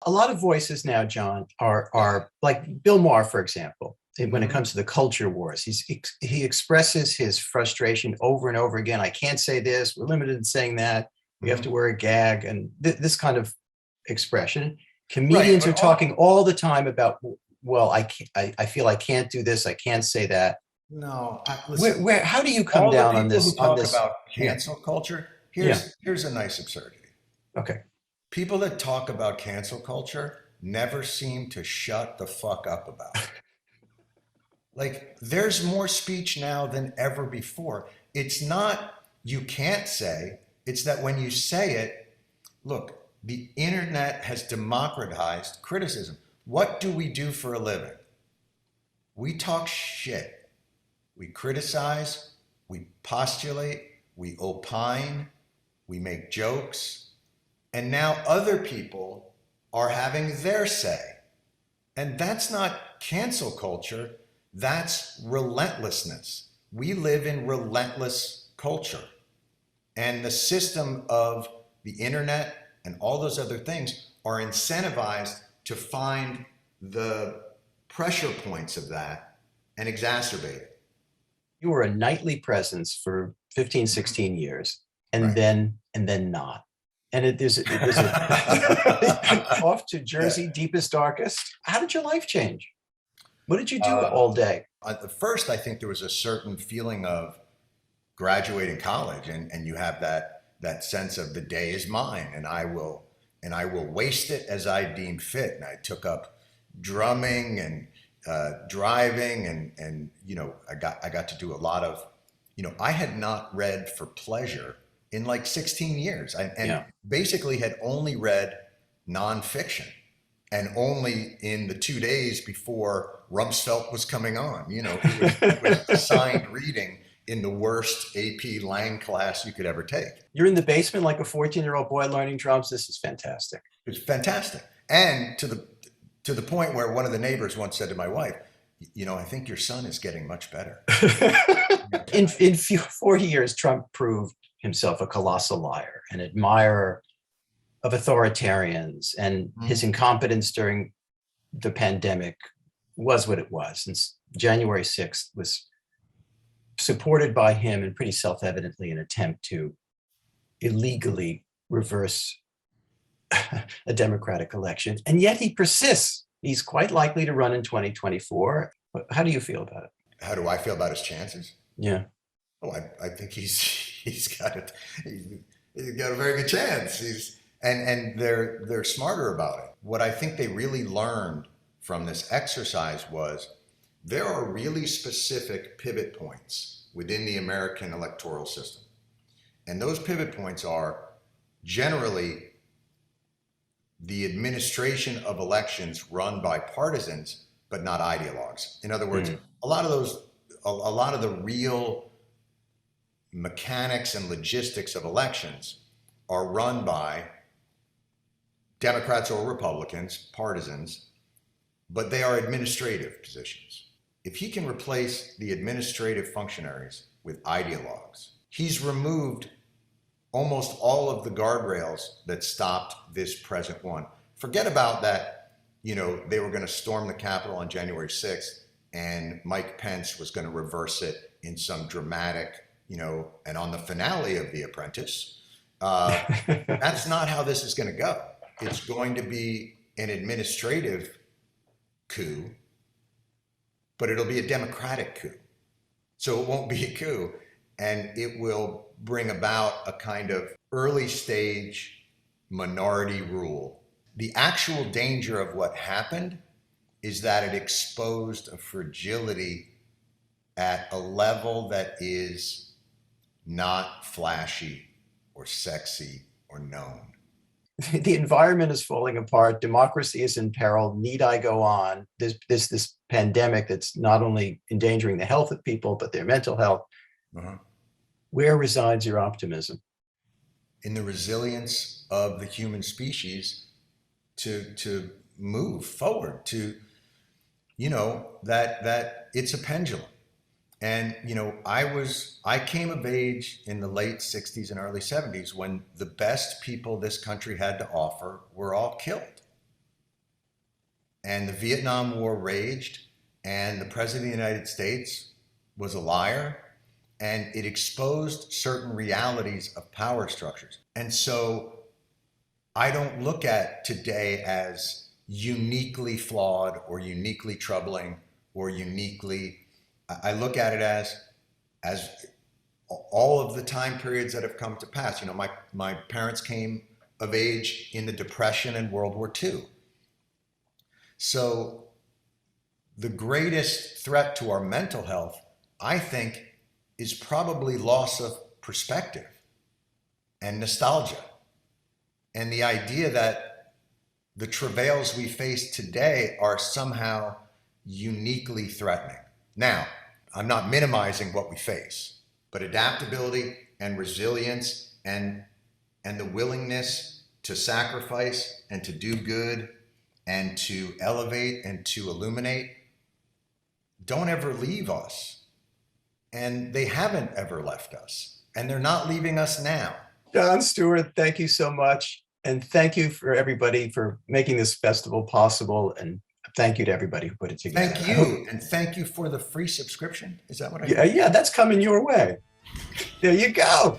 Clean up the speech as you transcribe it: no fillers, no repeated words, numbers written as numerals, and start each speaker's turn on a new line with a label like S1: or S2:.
S1: a lot of voices now, John, are like Bill Maher, for example. When it
S2: Mhm.
S1: comes to the culture wars, he expresses his frustration over and over again. I can't say this. We're limited in saying that. We have to
S2: Mhm.
S1: wear a gag, and this kind of expression.
S2: Right,
S1: Comedians
S2: but
S1: are talking all the time about, well, I feel I can't do this. I can't say that.
S2: no, listen.
S1: Where how do you come
S2: All the
S1: down on
S2: people who
S1: this? On
S2: talk
S1: this?
S2: about
S1: Yeah,
S2: cancel culture,
S1: yeah.
S2: here's a nice absurdity.
S1: Okay.
S2: People that talk about cancel culture never seem to shut the fuck up about it. Like, there's more speech now than ever before. It's not you can't say, it's that when you say it, look, the internet has democratized criticism. What do we do for a living? We talk shit. We criticize, we postulate, we opine, we make jokes, and now other people are having their say. And that's not cancel culture, that's relentlessness. We live in relentless culture. And the system of the internet and all those other things are incentivized to find the pressure points of that and exacerbate it.
S1: You were a nightly presence for 15,
S2: Mhm.
S1: 16 years, and
S2: Right.
S1: then not. And there's a off to
S2: Yeah.
S1: Jersey, deepest, darkest. How did your life change? What did you do
S2: Uh,
S1: all day?
S2: at first, I think there was a certain feeling of graduating college, and you have that sense of the day is mine, and I will waste it as I deem fit. And I took up drumming and driving, and I got to do a lot of, I had not read for pleasure in like 16 years, and
S1: Yeah.
S2: basically had only read nonfiction, and only in the 2 days before Rumsfeld was coming on. It was assigned reading in the worst AP Lang class you could ever take.
S1: You're in the basement like a 14-year-old boy learning drums. This is fantastic.
S2: It's fantastic. And to the point where one of the neighbors once said to my wife, I think your son is getting much better.
S1: In 4 years, Trump proved himself a colossal liar, an admirer of authoritarians, and his
S2: Mhm.
S1: incompetence during the pandemic was what it was. And January 6th was supported by him and pretty self-evidently an attempt to illegally reverse a democratic election. And yet he persists. He's quite likely to run in 2024. How do you feel about it?
S2: How do I feel about his chances?
S1: Yeah.
S2: Oh, I think he's got it. He's got a very good chance. And they're smarter about it. What I think they really learned from this exercise was there are really specific pivot points within the American electoral system. And those pivot points are generally the administration of elections run by partisans, but not ideologues. In other words,
S1: Mm.
S2: a lot of the real mechanics and logistics of elections are run by Democrats or Republicans, partisans, but they are administrative positions. If he can replace the administrative functionaries with ideologues, he's removed almost all of the guardrails that stopped this present one. Forget about that, they were going to storm the Capitol on January 6th and Mike Pence was going to reverse it in some dramatic, and on the finale of The Apprentice. That's not how this is going to go. It's going to be an administrative coup, but it'll be a democratic coup. So it won't be a coup, and it will bring about a kind of early stage minority rule. The actual danger of what happened is that it exposed a fragility at a level that is not flashy or sexy or known.
S1: The environment is falling apart. Democracy is in peril. Need I go on? This pandemic that's not only endangering the health of people, but their mental health.
S2: Uh-huh.
S1: Where resides your optimism?
S2: In the resilience of the human species to move forward, to that it's a pendulum. And I came of age in the late 60s and early 70s when the best people this country had to offer were all killed. and the Vietnam War raged, and the President of the United States was a liar, and it exposed certain realities of power structures. And so I don't look at today as uniquely flawed or uniquely troubling or uniquely, I look at it as all of the time periods that have come to pass. You know, my parents came of age in the Depression and World War II. So the greatest threat to our mental health, I think, is probably loss of perspective and nostalgia. And the idea that the travails we face today are somehow uniquely threatening. Now, I'm not minimizing what we face, but adaptability and resilience and the willingness to sacrifice and to do good and to elevate and to illuminate don't ever leave us. And they haven't ever left us. And they're not leaving us now.
S1: Jon Stewart, thank you so much. And thank you for everybody for making this festival possible. And thank you to everybody who put it together.
S2: Thank you. And thank you for the free subscription. Is that what I
S1: Yeah, that's coming your way. There you go.